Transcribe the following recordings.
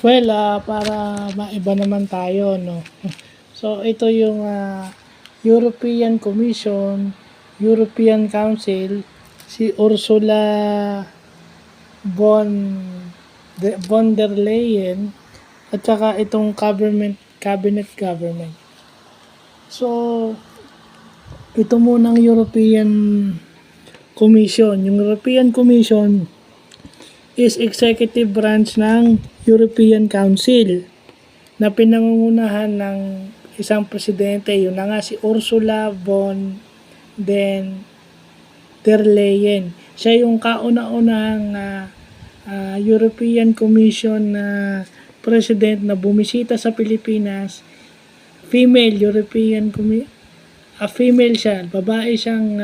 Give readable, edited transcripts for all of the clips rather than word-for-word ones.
Well, para maiba naman tayo, no? So, ito yung European Commission, European Council, si Ursula von, von der Leyen, at saka itong cabinet government. So, ito munang European Commission. Yung European Commission is executive branch ng European Council na pinangungunahan ng isang presidente. Yun na nga si Ursula von der Leyen. Siya yung kauna-unahang European Commission na president na bumisita sa Pilipinas. Female European female siya, babae siyang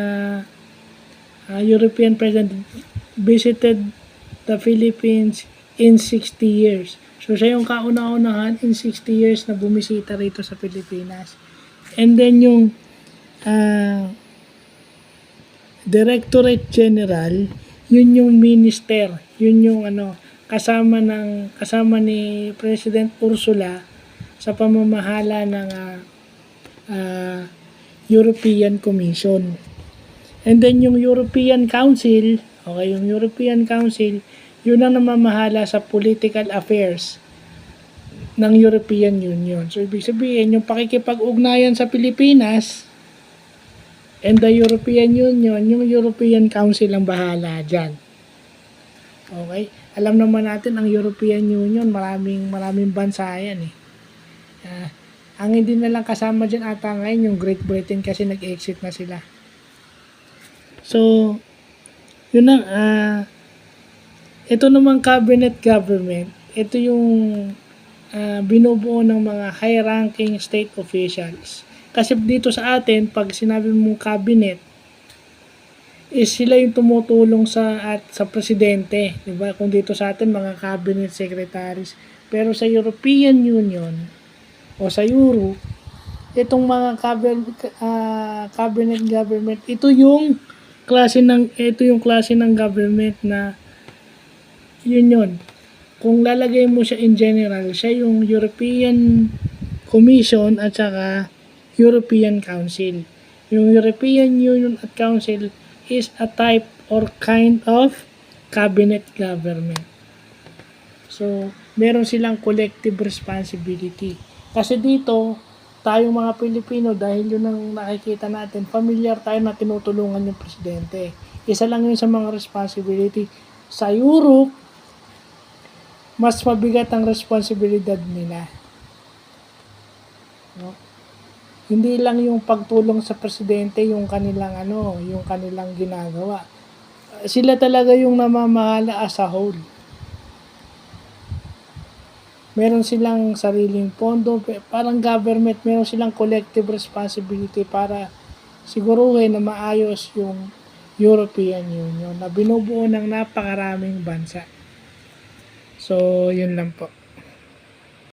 European president, visited the Philippines in 60 years. So siya yung kauna-unahan in 60 years na bumisita rito sa Pilipinas. And then yung Directorate General, yun yung minister, yun yung kasama ni President Ursula sa pamamahala ng European Commission. And then yung European Council, okay, yung European Council, yun ang namamahala sa political affairs ng European Union. So, ibig sabihin, yung pakikipag-ugnayan sa Pilipinas and the European Union, yung European Council ang bahala dyan. Okay? Alam naman natin, ang European Union, maraming bansa yan eh. Ang hindi na lang kasama dyan ata ngayon, yung Great Britain kasi nag-exit na sila. So, yun na, ito namang cabinet government, ito yung binubuo ng mga high-ranking state officials. Kasi dito sa atin, pag sinabi mong cabinet, is sila yung tumutulong sa presidente. Diba? Kung dito sa atin, mga cabinet secretaries. Pero sa European Union, o sa Euro, itong mga cabinet government, ito yung klase ng government na yun. Kung lalagay mo siya in general, siya yung European Commission at saka European Council. Yung European Union at Council is a type or kind of cabinet government. So, meron silang collective responsibility. Kasi dito, tayong mga Pilipino, dahil yun ang nakikita natin, familiar tayo na tinutulungan yung presidente. Isa lang yun sa mga responsibility. Sa Europe, mas mabigat ang responsibilidad nila. No? Hindi lang yung pagtulong sa presidente yung kanilang ginagawa. Sila talaga yung namamahala as a whole. Meron silang sariling pondo, parang government, meron silang collective responsibility para siguruhin na maayos yung European Union na binubuo ng napakaraming bansa. So, yun lang po.